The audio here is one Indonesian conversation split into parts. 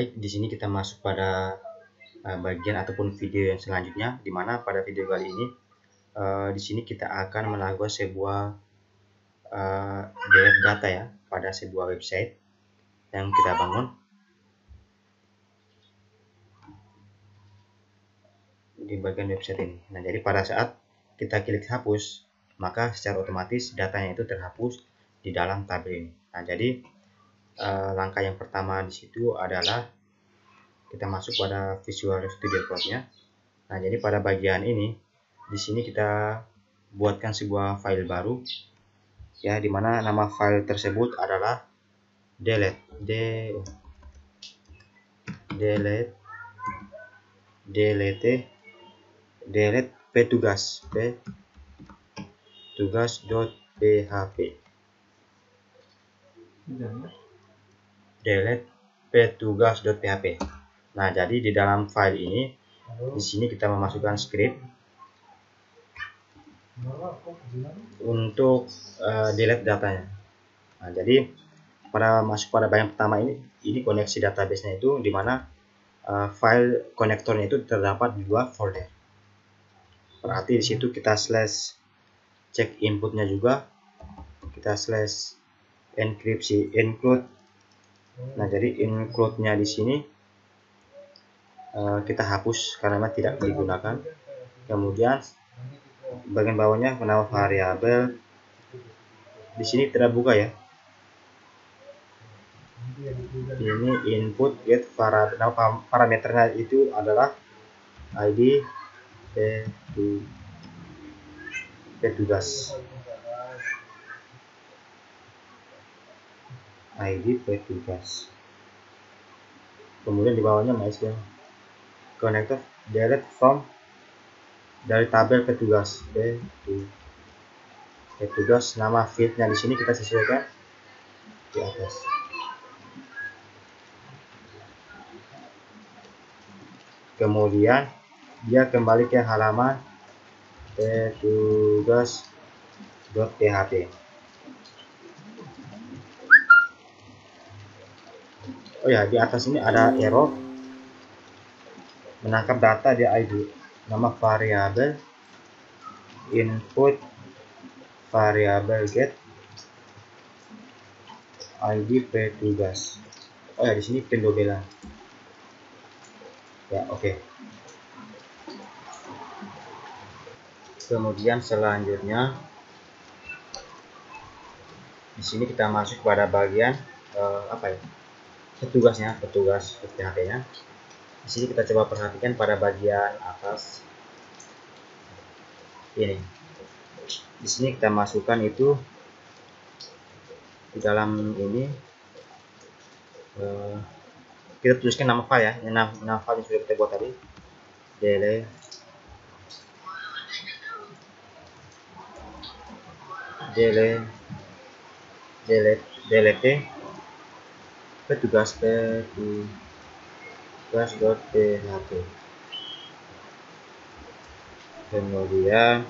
Baik, di sini kita masuk pada bagian ataupun video yang selanjutnya, di mana pada video kali ini di sini kita akan melakukan sebuah delete data ya pada sebuah website yang kita bangun. Di bagian website ini. Nah, jadi pada saat kita klik hapus, maka secara otomatis datanya itu terhapus di dalam tabel ini. Nah, jadi langkah yang pertama di situ adalah kita masuk pada Visual Studio Code-nya. Nah, jadi pada bagian ini di sini kita buatkan sebuah file baru ya, dimana nama file tersebut adalah delete ptugas.php. delete ptugas.php. Nah, jadi di dalam file ini di sini kita memasukkan script untuk delete datanya. Nah, jadi masuk pada bagian pertama ini koneksi database-nya itu, di mana file konektornya itu terdapat di dua folder. Berarti di situ kita slash cek inputnya juga, kita slash include. Nah, jadi include-nya di sini kita hapus karena tidak digunakan. Kemudian bagian bawahnya nama variabel di sini tidak buka ya. Ini input get variabel, nama parameternya itu adalah id petugas. Kemudian di bawahnya MySQL connector delete from dari tabel petugas. Nama fieldnya di sini kita sesuaikan di atas. Kemudian dia kembali ke halaman petugas.php. Oh ya, di atas ini ada error menangkap data di ID, nama variabel input variabel get id petugas. Oh ya, di sini pendobelan. Ya, oke. Kemudian selanjutnya di sini kita masuk pada bagian petugas PHP-nya. Di sini kita coba perhatikan pada bagian atas ini. Di sini kita masukkan itu di dalam ini, kita tuliskan nama file ya, nama file yang sudah kita buat tadi, delete petugas.php. Kemudian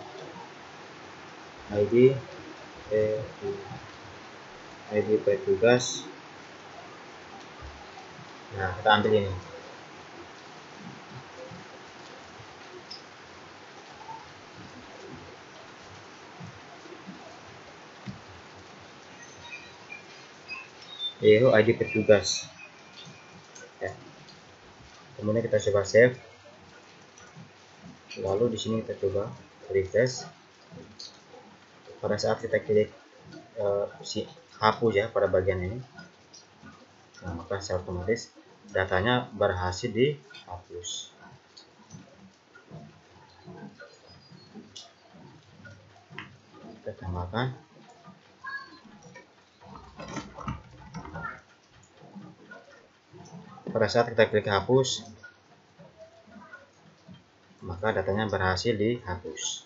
id petugas. Nah, kita ambil ini. Yaitu id petugas ya. Kemudian kita coba save. Lalu di sini kita coba refresh. Pada saat kita klik hapus ya pada bagian ini, nah, maka secara otomatis datanya berhasil dihapus. Kita tambahkan. Pada saat kita klik hapus, maka datanya berhasil dihapus.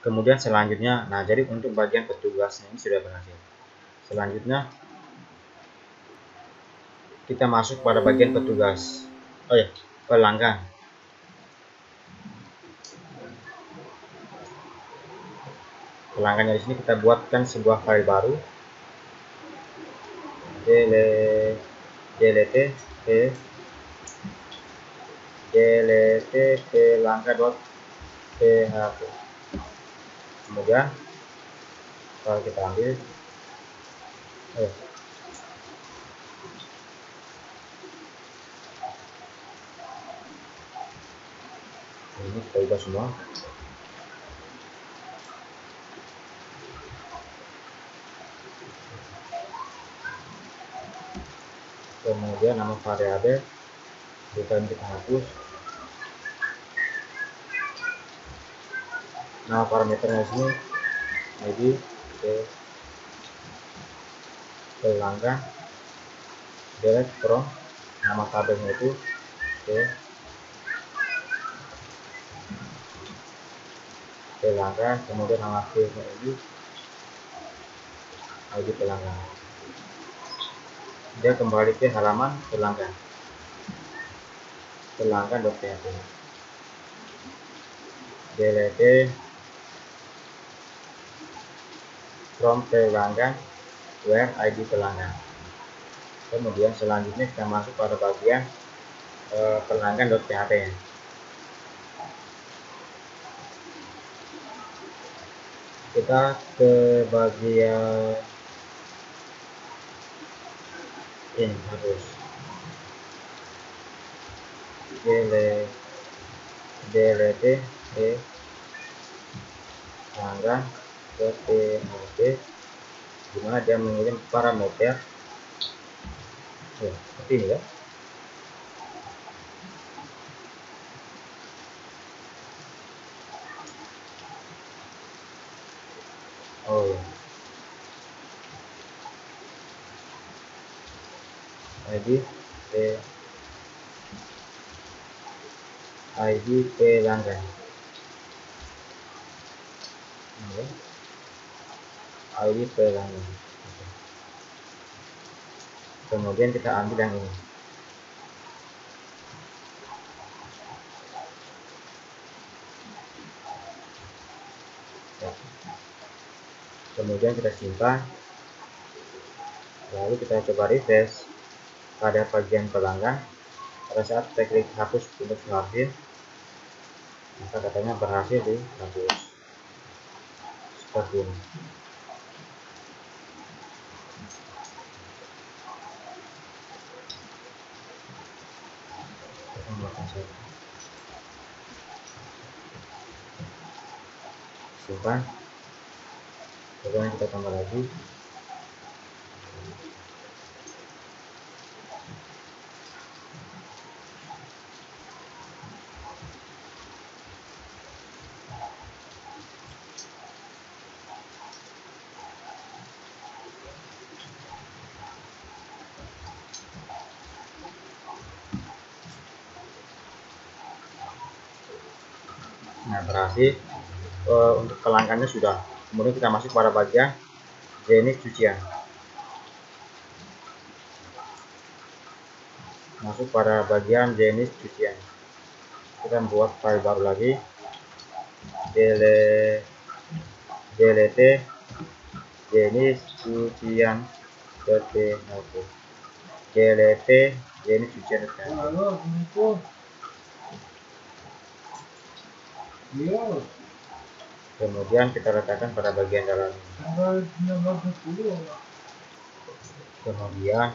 Kemudian selanjutnya, nah jadi untuk bagian petugasnya ini sudah berhasil. Selanjutnya kita masuk pada bagian petugas. Oh ya, pelanggan. Pelanggannya di sini kita buatkan sebuah file baru. dlt langka.php. Kemudian kalau kita ambil ini kita ubah semua. Kemudian nama variabel kita hapus, nama parameternya sini id pelanggan delete from, nama tabelnya itu pelanggan, kemudian nama filenya ini id pelanggan. Dia kembali ke halaman pelanggan.php. delete from pelanggan where id pelanggan. Kemudian selanjutnya kita masuk pada bagian pelanggan.php. Kita ke bagian ini harus delete pelanggan.php, dimana dia mengirim parameter seperti ini ya. id pelanggan, id pelanggan. Kemudian kita ambil yang ini. Kemudian kita simpan, lalu kita coba refresh pada bagian pelanggan. Pada saat kita klik hapus untuk hasil, maka katanya berhasil dihapus seperti ini. Simpan, kemudian kita tambah lagi. Nah, berhasil. Untuk pelanggannya sudah. Kemudian kita masuk pada bagian jenis cucian. Masuk pada bagian jenis cucian. Kita membuat file baru lagi. delete jenis cucian.php. delete jenis cucian.php. Kemudian kita letakkan pada bagian dalam. Kemudian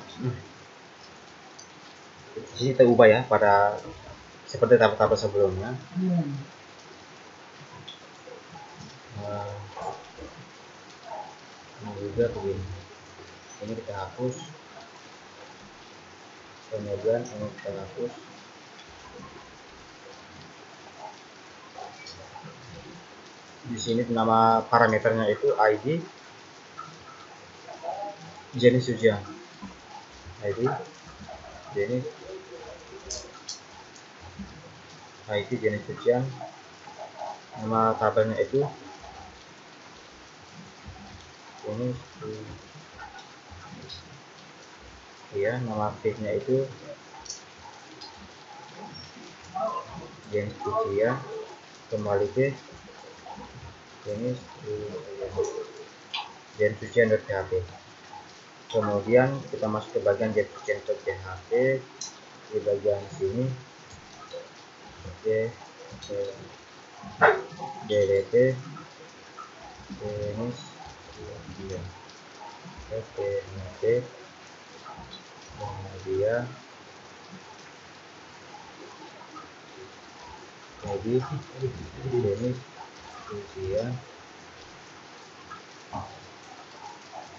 sini kita ubah ya pada seperti tabel-tabel sebelumnya. Nah, juga begini. Ini kita hapus. Kemudian ini kita hapus. Di sini nama parameternya itu id jenis cucian, id jenis cucian. Nama tabelnya itu ini ya, nama file-nya itu jenis cucian, kembali ke jenis cucian.php. Kemudian kita masuk ke bagian get.php. Di bagian sini dlp jenis kemudian jadi jenis ujian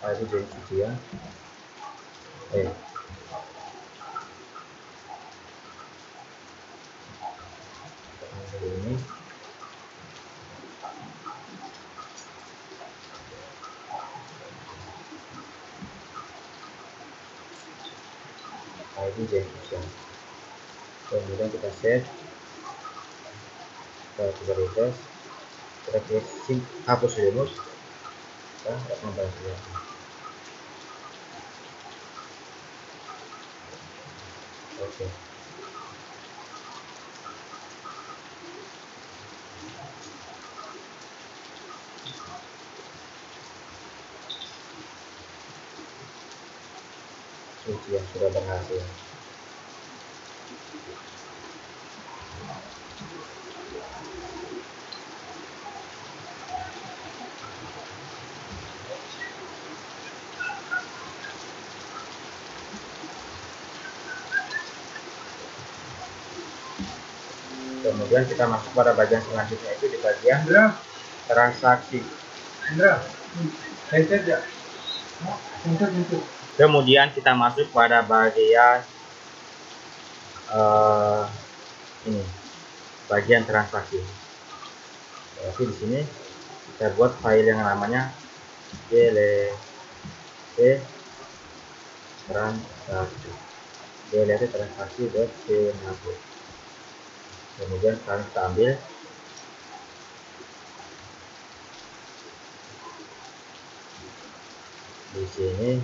jenis ujian ini ID jenis ujian. Kemudian kita save, kita refresh, kita klik hapus remote, kita kembali ke oke. Ujian sudah berhasil. Kemudian kita masuk pada bagian selanjutnya, itu di bagian transaksi. Kemudian kita masuk pada bagian ini, bagian transaksi. Jadi di sini kita buat file yang namanya dlp transaksi.php. Kemudian sekarang kita ambil di sini,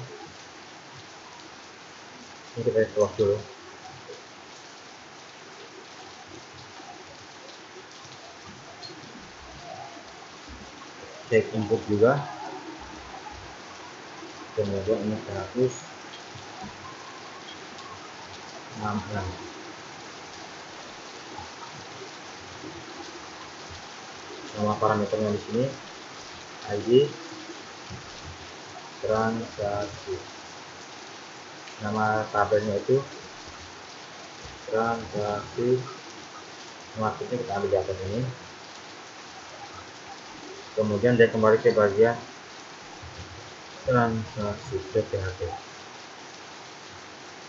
ini kita close dulu. Cek input juga. Kemudian ini kita hapus 66. Nama parameternya di sini ID transaksi. Nama tabelnya itu transaksi. Maksudnya kita ambil di atas ini. Kemudian dia kembali ke bagian transaksi.php.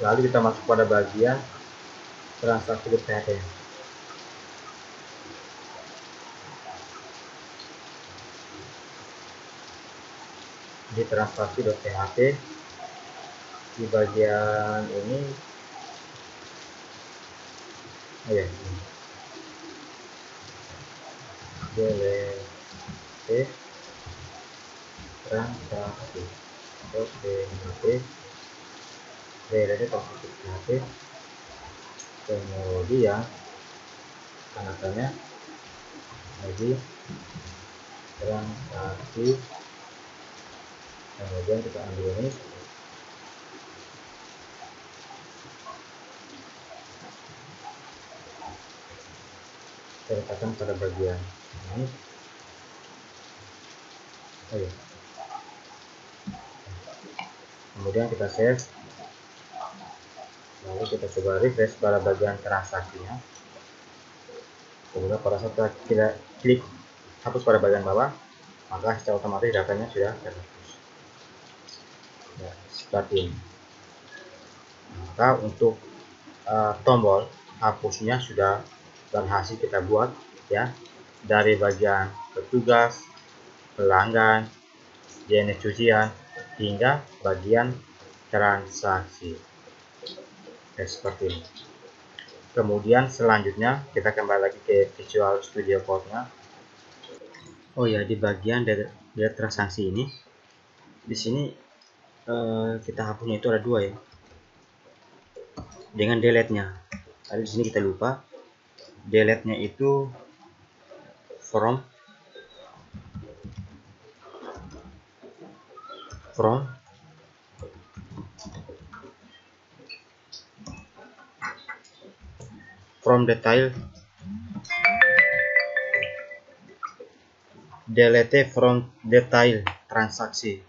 Lalu kita masuk pada bagian transaksi.php. Di transaksi.php di bagian ini dlp transaksi.php, kemudian tanda-tandanya lagi transaksi. Kemudian kita ambil ini, kita letakkan pada bagian ini. Kemudian kita save, lalu kita coba refresh pada bagian transaksinya. Kemudian pada saat kita klik hapus pada bagian bawah, maka secara otomatis datanya sudah terhapus. Ya, seperti ini. Maka untuk tombol hapusnya sudah berhasil kita buat, ya, dari bagian petugas, pelanggan, jenis cucian, hingga bagian transaksi. Seperti ini. Kemudian selanjutnya kita kembali lagi ke Visual Studio Code-nya. Oh ya, di bagian data transaksi ini, di sini kita hapusnya itu ada dua, ya, dengan delete-nya. Tadi di sini kita lupa, delete-nya itu from from detail, delete from detail transaksi.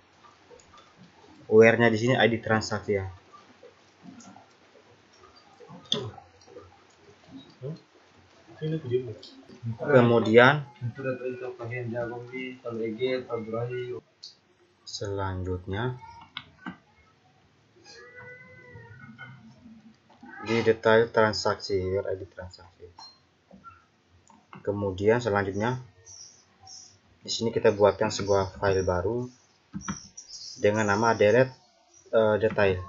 Where-nya di sini ID transaksi ya. Kemudian selanjutnya di detail transaksi, where ID transaksi. Kemudian selanjutnya di sini kita buatkan sebuah file baru dengan nama delete detail.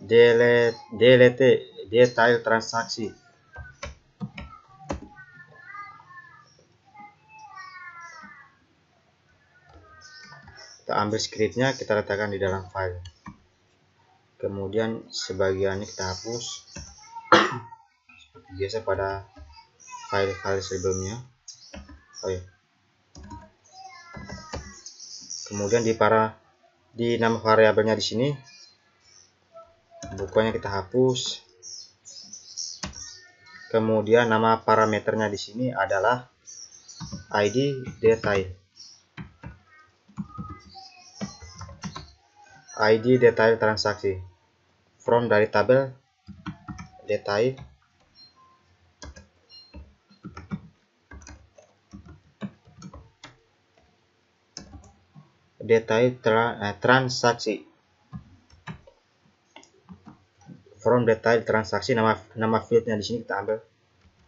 Delete detail transaksi. Kita ambil scriptnya, kita letakkan di dalam file. Kemudian sebagiannya kita hapus seperti biasa pada file-file sebelumnya. Kemudian di nama variabelnya di sini, bukunya kita hapus. Kemudian nama parameternya di sini adalah ID detail. ID detail transaksi. From dari tabel detail. Detail transaksi. From detail transaksi, nama fieldnya di sini kita ambil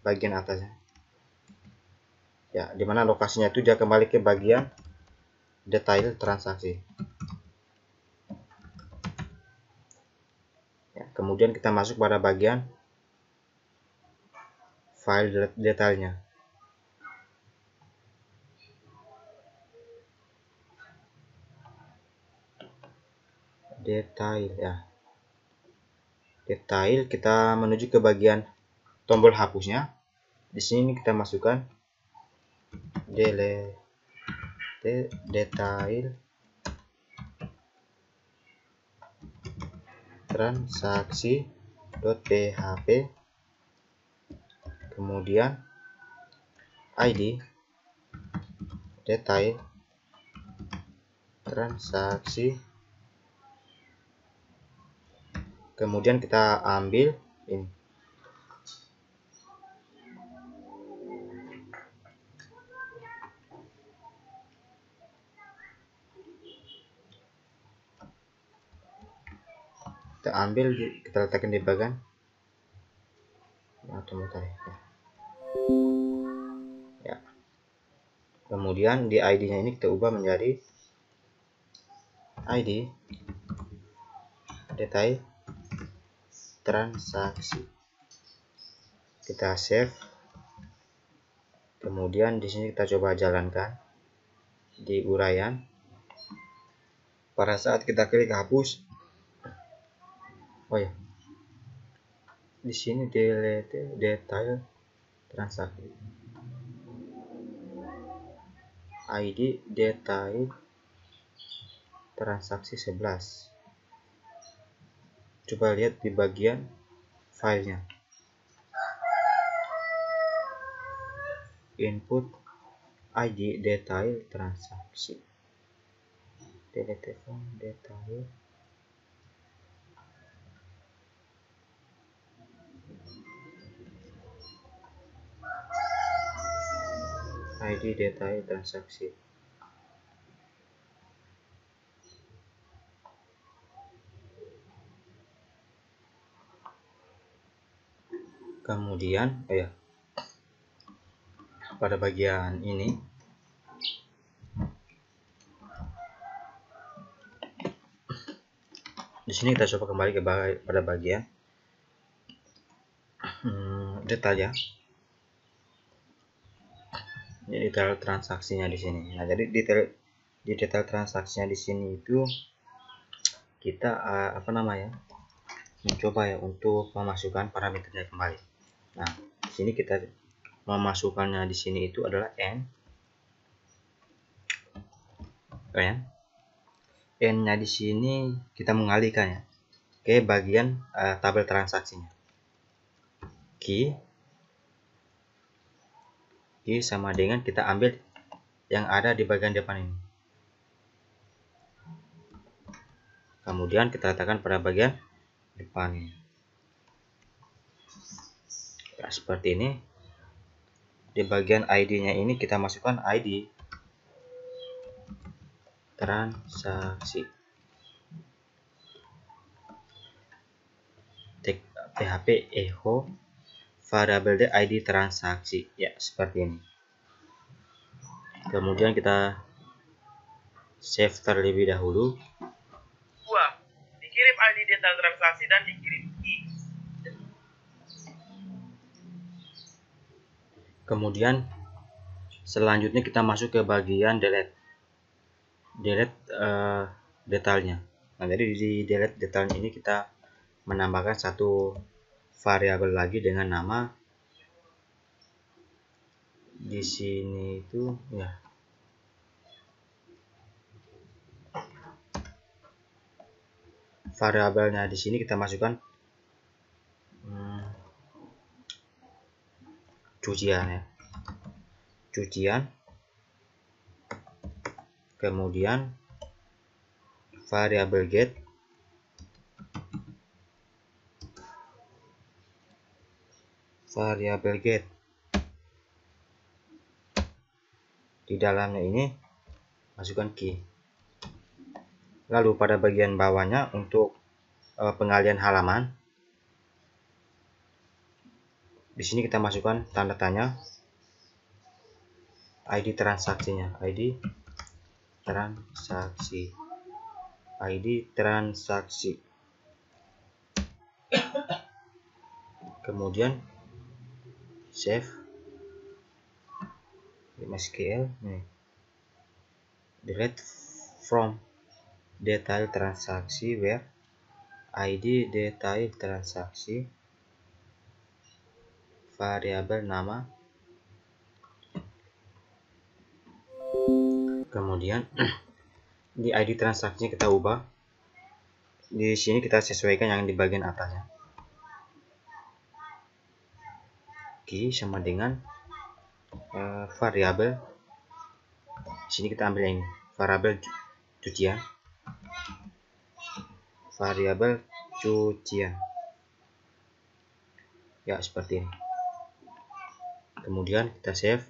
bagian atasnya. Ya, dimana lokasinya itu dia kembali ke bagian detail transaksi. Ya, kemudian kita masuk pada bagian file detailnya. Detail ya. Detail, kita menuju ke bagian tombol hapusnya. Di sini kita masukkan delete detail transaksi.php, kemudian ID detail transaksi, kemudian kita ambil ini. Kita ambil, kita letakkan di bagian ya. Kemudian di ID-nya ini kita ubah menjadi ID detail transaksi. Kita save. Kemudian di sini kita coba jalankan di uraian. Pada saat kita klik hapus, di sini delete detail transaksi, ID detail transaksi 11. Coba lihat di bagian filenya, input ID detail transaksi, delete from detail, ID detail transaksi. Kemudian pada bagian ini di sini kita coba kembali pada bagian detail ya. Ini detail transaksinya di sini. Nah, jadi di detail transaksinya di sini itu kita mencoba ya untuk memasukkan parameternya kembali. Nah, di sini kita memasukkannya di sini itu adalah n N-nya di sini kita mengalihkan ya ke bagian tabel transaksinya. Key sama dengan kita ambil yang ada di bagian depan ini. Kemudian kita letakkan pada bagian depan ini. Ya, seperti ini. Di bagian ID-nya ini kita masukkan ID transaksi. PHP echo variabel D ID transaksi. Ya, seperti ini. Kemudian kita save terlebih dahulu. Dikirim ID detail transaksi dan dikirim key. Kemudian selanjutnya kita masuk ke bagian delete detailnya. Nah, jadi di delete detailnya ini kita menambahkan satu variabel lagi dengan nama di sini itu ya. Variabelnya di sini kita masukkan cucian ya. Cucian. Kemudian variabel get di dalamnya ini masukkan key. Lalu pada bagian bawahnya untuk pengalihan halaman, di sini kita masukkan tanda tanya ID transaksinya, ID transaksi. Kemudian save MySQL nih. Delete from detail transaksi where ID detail transaksi variabel nama. Kemudian di ID transaksinya kita ubah. Di sini kita sesuaikan yang di bagian atasnya. Key sama dengan variabel. Di sini kita ambil ini variabel cucian. Ya, seperti ini. Kemudian kita save.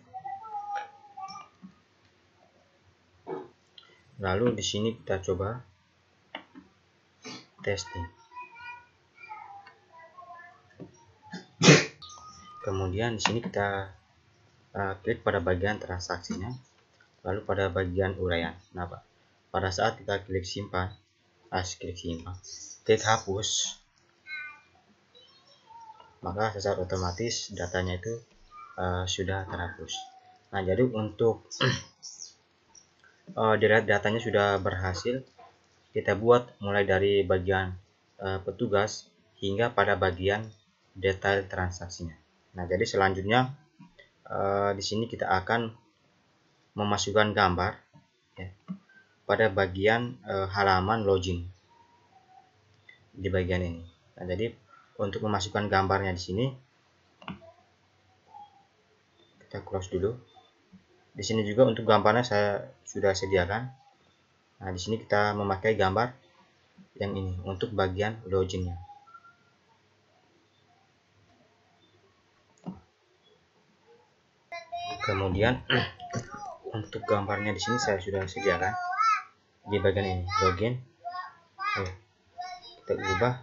Lalu di sini kita coba testing. Kemudian di sini kita klik pada bagian transaksinya, lalu pada bagian uraian. Nah, pada saat kita klik klik hapus, maka secara otomatis datanya itu sudah terhapus. Nah, jadi untuk datanya sudah berhasil kita buat mulai dari bagian petugas hingga pada bagian detail transaksinya. Nah, jadi selanjutnya di sini kita akan memasukkan gambar ya, pada bagian halaman login di bagian ini. Nah, jadi untuk memasukkan gambarnya di sini kita close dulu. Di sini juga untuk gambarnya saya sudah sediakan. Nah, di sini kita memakai gambar yang ini untuk bagian loginnya. Kemudian untuk gambarnya di sini saya sudah sediakan di bagian ini login. Kita ubah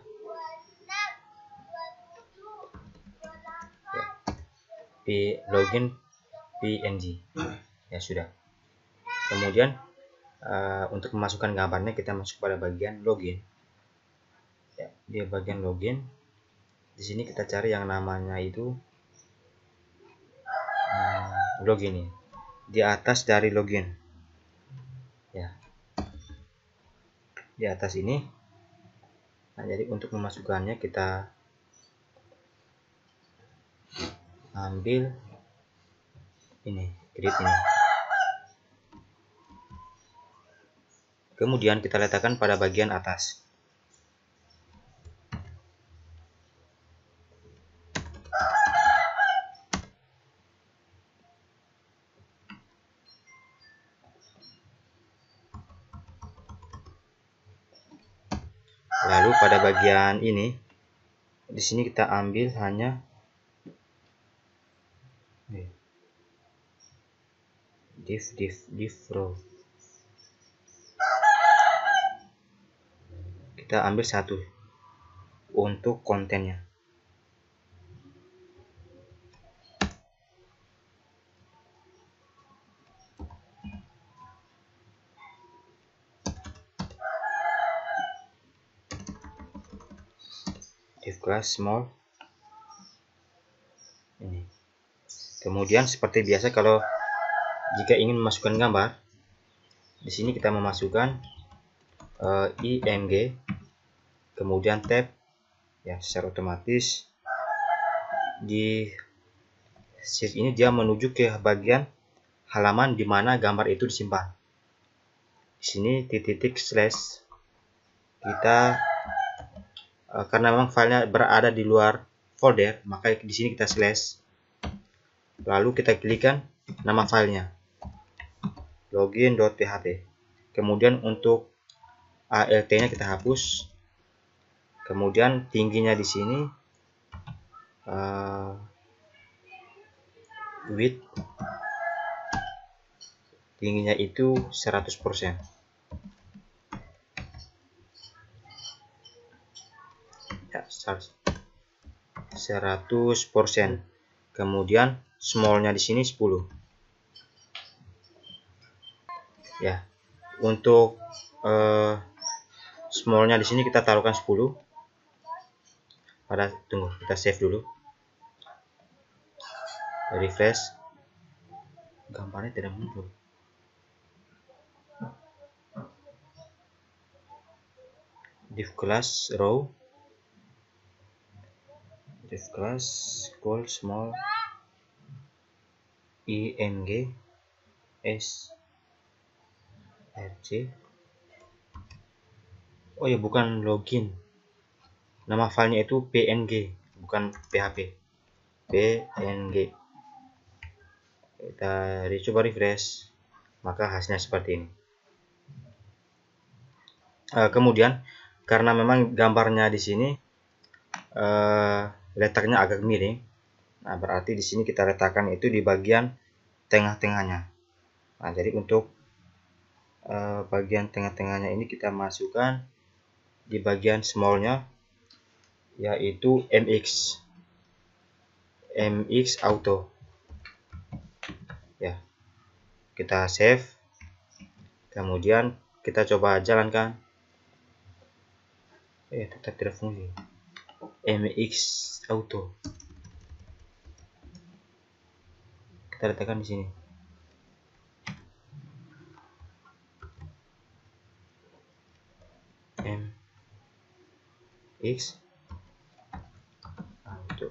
login PNG ya sudah. Kemudian untuk memasukkan gambarnya kita masuk pada bagian login ya, di bagian login di sini kita cari yang namanya itu login ya, di atas dari login ya, di atas ini. Nah, jadi untuk memasukkannya kita ambil ini grid ini, Kemudian kita letakkan pada bagian atas. Lalu pada bagian ini, di sini kita ambil hanya div row. Kita ambil satu untuk kontennya. Div class small. Ini. Kemudian seperti biasa kalau jika ingin memasukkan gambar, di sini kita memasukkan img, kemudian tab, ya secara otomatis di sheet ini dia menuju ke bagian halaman di mana gambar itu disimpan. Di sini titik slash kita karena memang filenya berada di luar folder, maka di sini kita slash. Lalu kita klikkan nama filenya, login.php. Kemudian untuk alt-nya kita hapus. Kemudian tingginya di sini width tingginya itu 100%. Ya, 100%. Kemudian smallnya di sini 10. Ya, untuk smallnya di sini kita taruhkan 10. Tunggu, kita save dulu. Refresh. Gambarnya tidak muncul. Div class row. Div class call small img src. Oh ya, bukan login. Nama filenya itu png, bukan php. png. Kita coba refresh, maka hasilnya seperti ini. Kemudian karena memang gambarnya di sini letaknya agak miring, nah berarti di sini kita letakkan itu di bagian tengah-tengahnya. Nah, jadi untuk bagian tengah-tengahnya ini kita masukkan di bagian smallnya, yaitu mx auto. Ya, kita save. Kemudian kita coba jalankan. Tetap tidak fungsi. mx auto. Kita letakkan di sini. mx auto.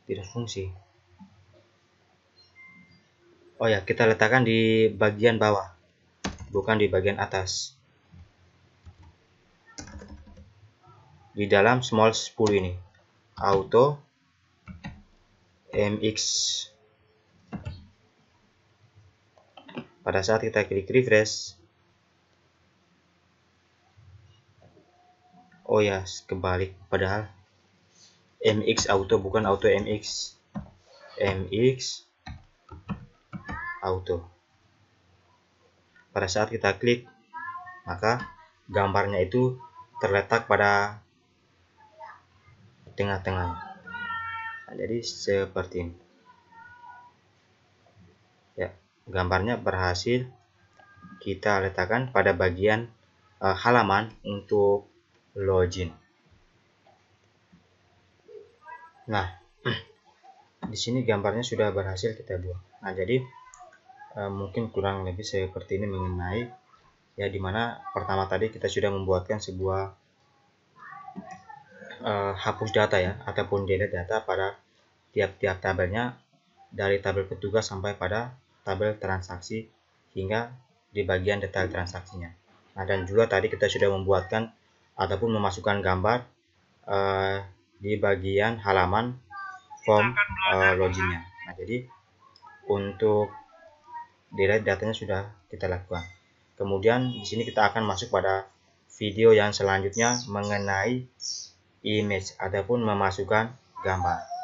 Tidak fungsi. Oh ya, kita letakkan di bagian bawah, bukan di bagian atas. Di dalam small 10 ini. Auto mx. Pada saat kita klik refresh, oh ya, kebalik, padahal mx auto bukan auto mx. mx auto. Pada saat kita klik, maka gambarnya itu terletak pada tengah-tengah. Nah, jadi seperti ini. Ya, gambarnya berhasil kita letakkan pada bagian halaman untuk login. Nah, di sini gambarnya sudah berhasil kita buat. Nah, jadi mungkin kurang lebih seperti ini mengenai ya, dimana pertama tadi kita sudah membuatkan sebuah hapus data ya, ataupun delete data pada tiap-tiap tabelnya, dari tabel petugas sampai pada tabel transaksi hingga di bagian detail transaksinya. Nah, dan juga tadi kita sudah membuatkan ataupun memasukkan gambar di bagian halaman form loginnya. Nah, jadi untuk delete datanya sudah kita lakukan. Kemudian di sini kita akan masuk pada video yang selanjutnya mengenai image ataupun memasukkan gambar.